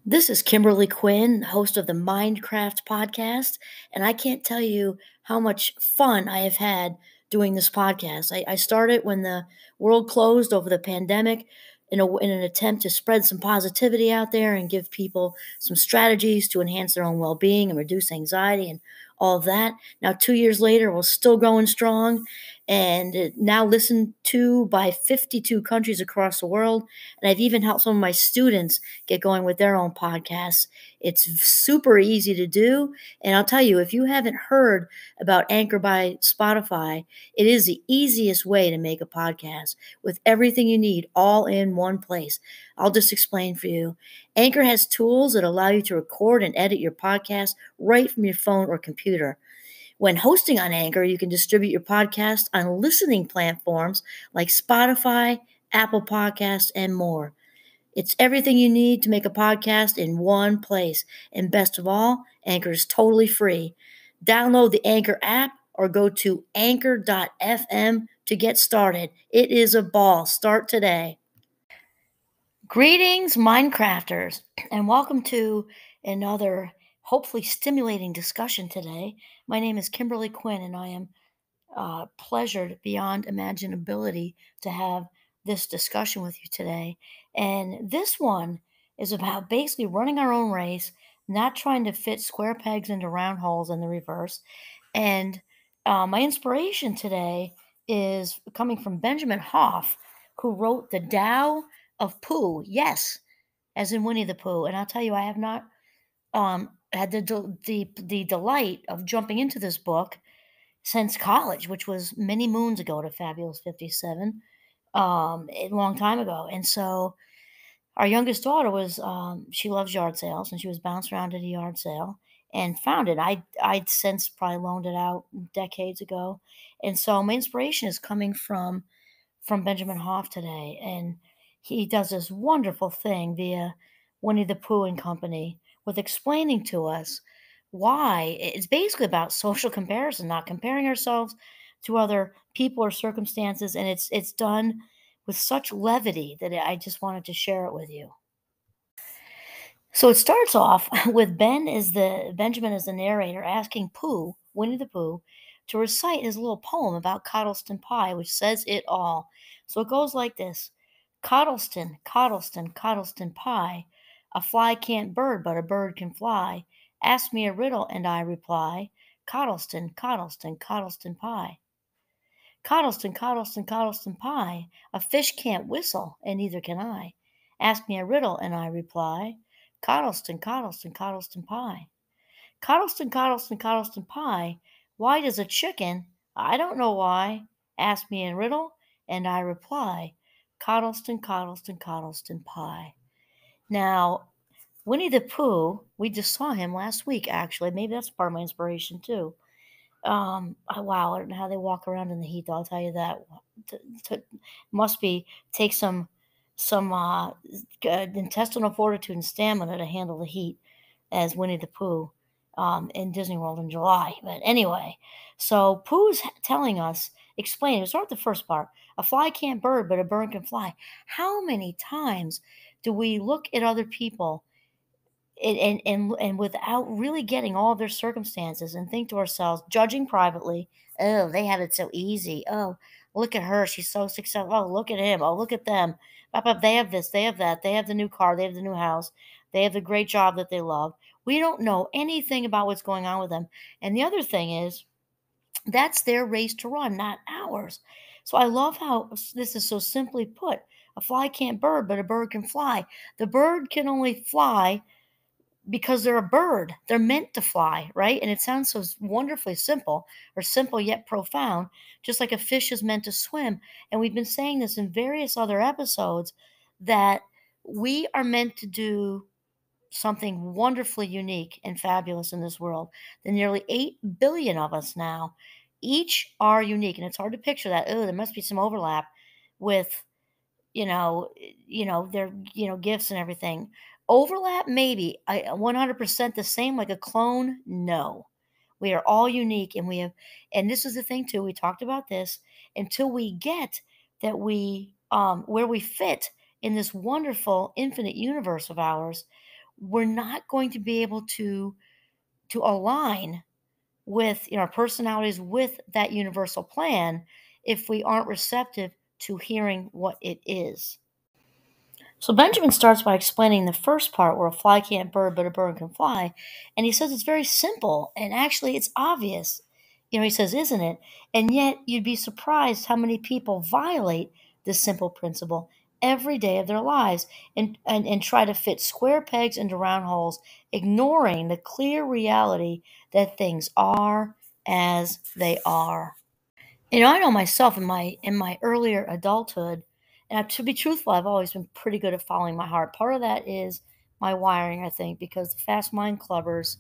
This is Kimberly Quinn, host of the Mindcraft podcast, and I can't tell you how much fun I have had doing this podcast. I started when the world closed over the pandemic in an attempt to spread some positivity out there and give people some strategies to enhance their own well-being and reduce anxiety and all of that. Now, 2 years later, we're still going strong and now listened to by 52 countries across the world. And I've even helped some of my students get going with their own podcasts. It's super easy to do. And I'll tell you, if you haven't heard about Anchor by Spotify, it is the easiest way to make a podcast with everything you need all in one place. I'll just explain for you. Anchor has tools that allow you to record and edit your podcast right from your phone or computer. When hosting on Anchor, you can distribute your podcast on listening platforms like Spotify, Apple Podcasts, and more. It's everything you need to make a podcast in one place. And best of all, Anchor is totally free. Download the Anchor app or go to anchor.fm to get started. It is a ball. Start today. Greetings, Minecrafters, and welcome to another hopefully stimulating discussion today. My name is Kimberly Quinn, and I am pleasured beyond imaginability to have this discussion with you today. And this one is about basically running our own race, not trying to fit square pegs into round holes in the reverse. And my inspiration today is coming from Benjamin Hoff, who wrote The Tao of Pooh. Yes, as in Winnie the Pooh. And I'll tell you, I have not had the delight of jumping into this book since college, which was many moons ago to Fabulous 57, a long time ago. And so our youngest daughter she loves yard sales, and she was bouncing around at a yard sale and found it. I'd since probably loaned it out decades ago. And so my inspiration is coming from Benjamin Hoff today. And he does this wonderful thing via Winnie the Pooh and Company with explaining to us why it's basically about social comparison, not comparing ourselves to other people or circumstances. And it's done with such levity that I just wanted to share it with you. So it starts off with Benjamin as the narrator asking Winnie the Pooh, to recite his little poem about Coddleston Pie, which says it all. So it goes like this: Coddleston, Coddleston, Coddleston Pie, a fly can't bird, but a bird can fly. Ask me a riddle, and I reply, Coddleston, Coddleston, Coddleston Pie. Coddleston, Coddleston, Coddleston Pie, a fish can't whistle, and neither can I. Ask me a riddle, and I reply, Coddleston, Coddleston, Coddleston Pie. Coddleston, Coddleston, Coddleston Pie, why does a chicken? I don't know why. Ask me a riddle, and I reply, Coddleston, Coddleston, Coddleston Pie. Now, Winnie the Pooh, we just saw him last week, actually. Maybe that's part of my inspiration, too. Wow, I don't know how they walk around in the heat, though, I'll tell you that. Must take some intestinal fortitude and stamina to handle the heat as Winnie the Pooh in Disney World in July. But anyway, so Pooh's telling us, explaining, we'll start with the first part. A fly can't bird, but a bird can fly. How many times do we look at other people and without really getting all of their circumstances and think to ourselves, judging privately, oh, they have it so easy. Oh, look at her. She's so successful. Oh, look at him. Oh, look at them. They have this, they have that. They have the new car. They have the new house. They have the great job that they love. We don't know anything about what's going on with them. And the other thing is, that's their race to run, not ours. So I love how this is so simply put. A fly can't bird, but a bird can fly. The bird can only fly because they're a bird. They're meant to fly, right? And it sounds so wonderfully simple, or simple yet profound, just like a fish is meant to swim. And we've been saying this in various other episodes, that we are meant to do something wonderfully unique and fabulous in this world. The nearly 8 billion of us now, each are unique. And it's hard to picture that. Oh, there must be some overlap with their, gifts and everything. Overlap, maybe. 100% the same, like a clone? No. We are all unique, and this is the thing too, we talked about this, until we get that where we fit in this wonderful infinite universe of ours, we're not going to be able to align with our personalities with that universal plan if we aren't receptive to hearing what it is. So Benjamin starts by explaining the first part where a fly can't bird, but a bird can fly. And he says it's very simple and actually it's obvious. He says, isn't it? And yet you'd be surprised how many people violate this simple principle every day of their lives and try to fit square pegs into round holes, ignoring the clear reality that things are as they are. I know myself in my earlier adulthood, and to be truthful, I've always been pretty good at following my heart. Part of that is my wiring, I think, because the fast mind clubbers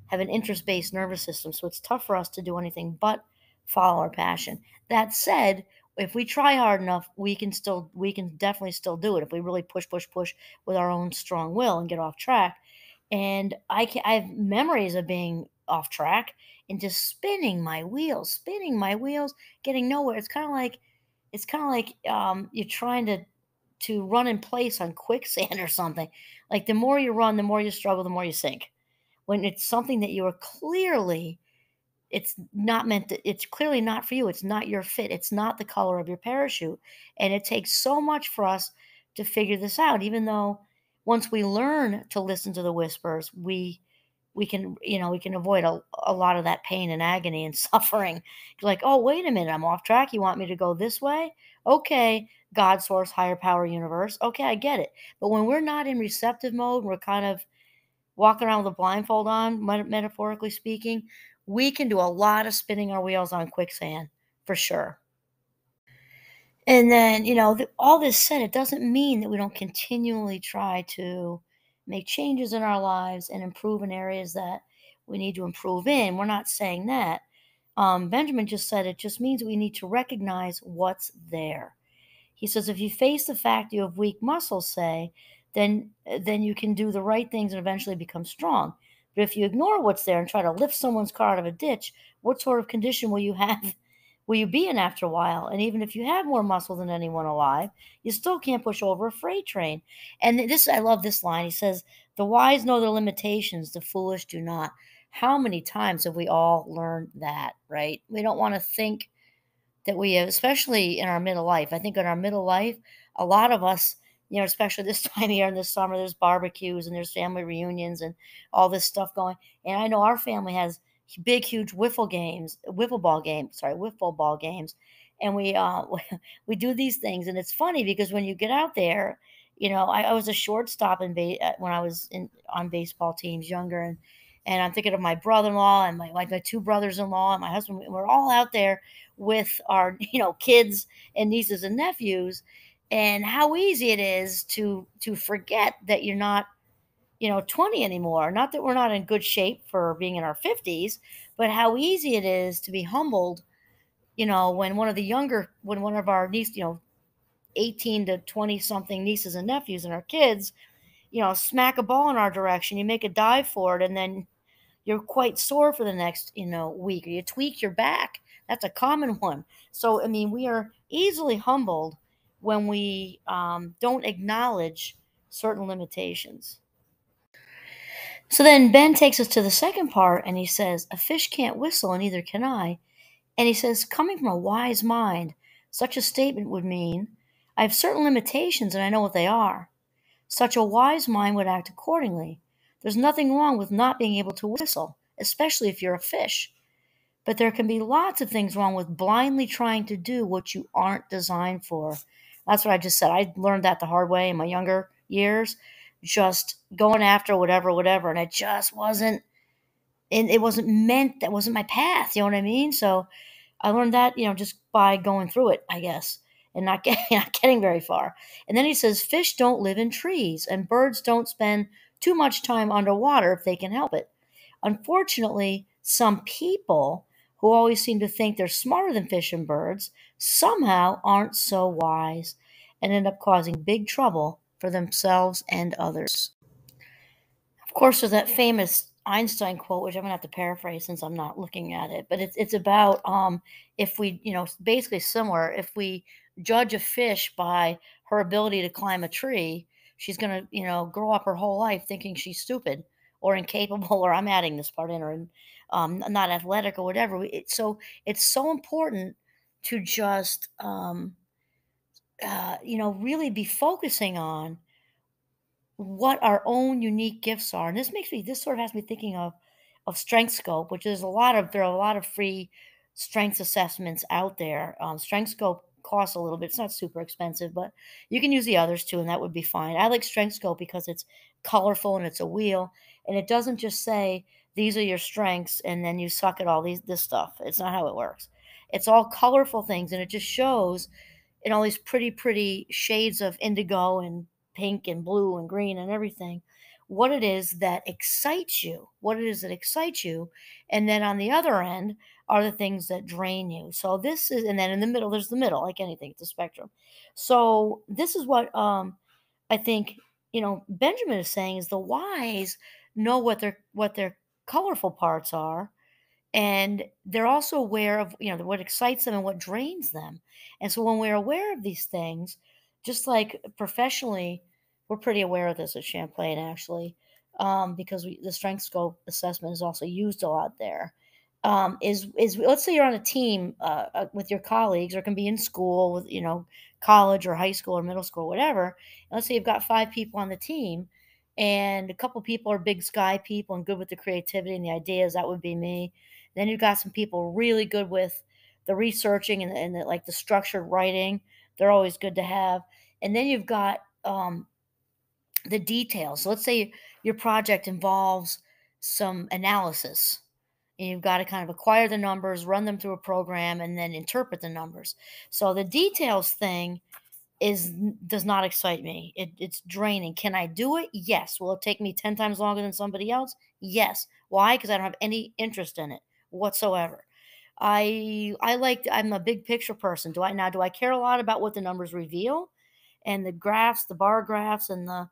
have an interest-based nervous system, so it's tough for us to do anything but follow our passion. That said, if we try hard enough, we can definitely still do it if we really push, push, push with our own strong will and get off track. And I have memories of being off track and just spinning my wheels, getting nowhere. It's kind of like you're trying to run in place on quicksand or something. Like the more you run, the more you struggle, the more you sink. When it's something that you are clearly it's clearly not for you. It's not your fit. It's not the color of your parachute. And it takes so much for us to figure this out, even though once we learn to listen to the whispers, we can avoid a lot of that pain and agony and suffering. Like, oh, wait a minute, I'm off track. You want me to go this way? Okay, God, source, higher power, universe. Okay, I get it. But when we're not in receptive mode, we're kind of walking around with a blindfold on, metaphorically speaking, we can do a lot of spinning our wheels on quicksand for sure. And then, all this said, it doesn't mean that we don't continually try to make changes in our lives and improve in areas that we need to improve in. We're not saying that. Benjamin just said it just means we need to recognize what's there. He says if you face the fact you have weak muscles, say, then you can do the right things and eventually become strong. But if you ignore what's there and try to lift someone's car out of a ditch, what sort of condition will you have? Will you be in after a while? And even if you have more muscle than anyone alive, you still can't push over a freight train. And I love this line. He says, "The wise know their limitations; the foolish do not." How many times have we all learned that? Right? We don't want to think that we have, especially in our middle life. I think in our middle life, a lot of us, especially this time of year in the summer, there's barbecues and there's family reunions and all this stuff going. And I know our family has big, huge wiffle ball games, and we we do these things. And it's funny because when you get out there, I was a shortstop when I was on baseball teams younger, and I'm thinking of my brother-in-law and my two brothers-in-law and my husband. We're all out there with our kids and nieces and nephews, and how easy it is to forget that you're not 20 anymore. Not that we're not in good shape for being in our 50s, but how easy it is to be humbled, when one of our niece, 18 to 20 something nieces and nephews and our kids, smack a ball in our direction. You make a dive for it, and then you're quite sore for the next, week, or you tweak your back. That's a common one. So, I mean, we are easily humbled when we don't acknowledge certain limitations. So then Ben takes us to the second part and he says, "A fish can't whistle and neither can I." And he says, coming from a wise mind, such a statement would mean, I have certain limitations and I know what they are. Such a wise mind would act accordingly. There's nothing wrong with not being able to whistle, especially if you're a fish. But there can be lots of things wrong with blindly trying to do what you aren't designed for. That's what I just said. I learned that the hard way in my younger years, just going after whatever, whatever. And it just wasn't, and it wasn't meant, that wasn't my path. You know what I mean? So I learned that, just by going through it, I guess, and not getting very far. And then he says, fish don't live in trees, and birds don't spend too much time underwater if they can help it. Unfortunately, some people who always seem to think they're smarter than fish and birds somehow aren't so wise and end up causing big trouble for themselves and others. Of course, there's that famous Einstein quote, which I'm gonna have to paraphrase since I'm not looking at it, but it's about if we, basically similar. If we judge a fish by her ability to climb a tree, she's going to, grow up her whole life thinking she's stupid or incapable, or I'm adding this part in, or not athletic or whatever. So it's so important to just, really be focusing on what our own unique gifts are. And this sort of has me thinking of Strength Scope, which is there are a lot of free strengths assessments out there. Strength Scope costs a little bit. It's not super expensive, but you can use the others too, and that would be fine. I like Strength Scope because it's colorful and it's a wheel, and it doesn't just say these are your strengths and then you suck at all this stuff. It's not how it works. It's all colorful things, and it just shows in all these pretty shades of indigo and pink and blue and green and everything, what it is that excites you, and then on the other end are the things that drain you. So this is, and then in the middle, there's the middle, like anything, it's a spectrum. So this is what I think Benjamin is saying is the wise know what their colorful parts are, and they're also aware of what excites them and what drains them. And so when we're aware of these things, just like professionally, we're pretty aware of this at Champlain, actually, because the strength scope assessment is also used a lot there. Is let's say you're on a team with your colleagues, or it can be in school with college or high school or middle school, whatever. And let's say you've got 5 people on the team, and a couple people are big sky people and good with the creativity and the ideas. That would be me. Then you've got some people really good with the researching and like the structured writing. They're always good to have. And then you've got the details. So let's say your project involves some analysis, and you've got to kind of acquire the numbers, run them through a program, and then interpret the numbers. So the details thing does not excite me. It's draining. Can I do it? Yes. Will it take me 10 times longer than somebody else? Yes. Why? Because I don't have any interest in it whatsoever. I'm a big picture person. Do I care a lot about what the numbers reveal and the graphs, the bar graphs, and the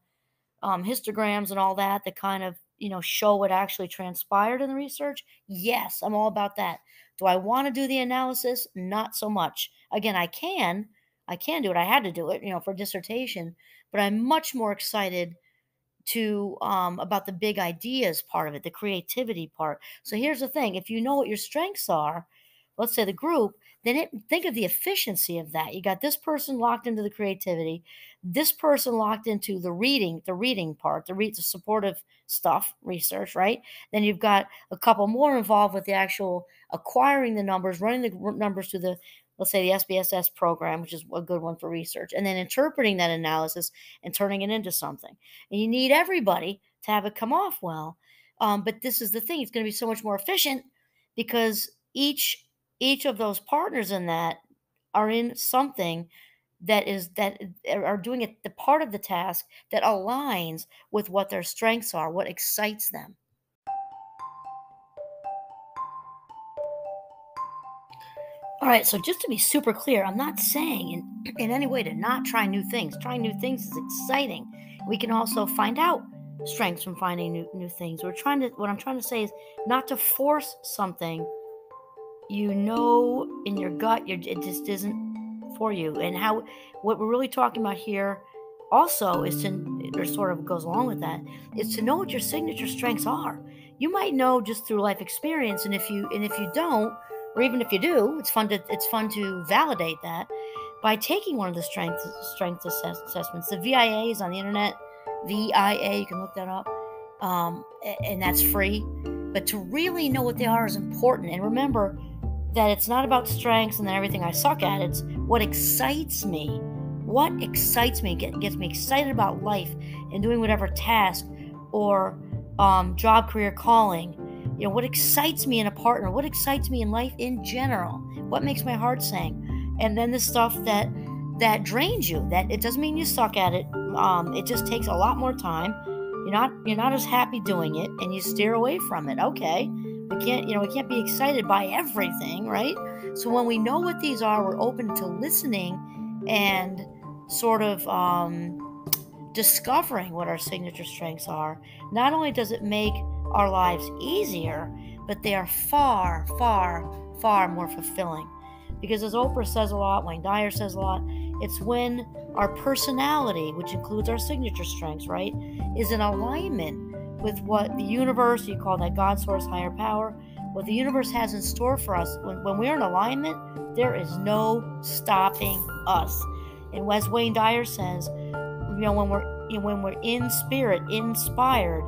histograms and all that kind of show what actually transpired in the research? Yes, I'm all about that. Do I want to do the analysis? Not so much. Again, I can do it. I had to do it, for dissertation, but I'm much more excited to about the big ideas part of it, the creativity part. So here's the thing: if you know what your strengths are, let's say the group, then think of the efficiency of that. You got this person locked into the creativity, this person locked into the reading part, the supportive stuff, research, right? Then you've got a couple more involved with the actual acquiring the numbers, running the numbers through the, let's say, the SBSS program, which is a good one for research, and then interpreting that analysis and turning it into something. And you need everybody to have it come off well. But this is the thing: it's going to be so much more efficient because each of those partners in that are in something that are doing it, the part of the task that aligns with what their strengths are, what excites them. All right, so just to be super clear, I'm not saying in any way to not try new things. Trying new things is exciting. We can also find out strengths from finding new things. What I'm trying to say is not to force something in your gut, it just isn't for you. And what we're really talking about here also is or sort of goes along with that, is to know what your signature strengths are. You might know just through life experience, and if you don't, or even if you do, it's fun to validate that by taking one of the strength assessments. The VIA is on the internet. VIA, you can look that up, and that's free. But to really know what they are is important. And remember that it's not about strengths and then everything I suck at. It's what excites me. What excites me, gets me excited about life and doing whatever task or job, career, calling. What excites me in a partner? What excites me in life in general? What makes my heart sing? And then the stuff that drains you. That it doesn't mean you suck at it. It just takes a lot more time. You're not as happy doing it, and you steer away from it. Okay, we can't be excited by everything, right? So when we know what these are, we're open to listening and sort of discovering what our signature strengths are. Not only does it make our lives easier, but they are far, far, far more fulfilling. Because as Oprah says a lot, Wayne Dyer says a lot, It's when our personality, which includes our signature strengths, right, is in alignment with what the universe, you call that God, source, higher power, what the universe has in store for us. When we're in alignment, there is no stopping us. And as Wayne Dyer says, when we're in spirit, inspired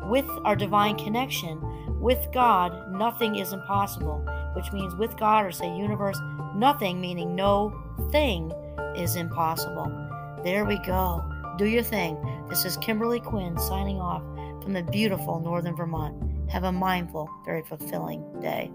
with our divine connection with God, nothing is impossible. Which means with God, or say universe, nothing, meaning no thing, is impossible. There we go. Do your thing. This is Kimberly Quinn signing off from the beautiful Northern Vermont. Have a mindful, very fulfilling day.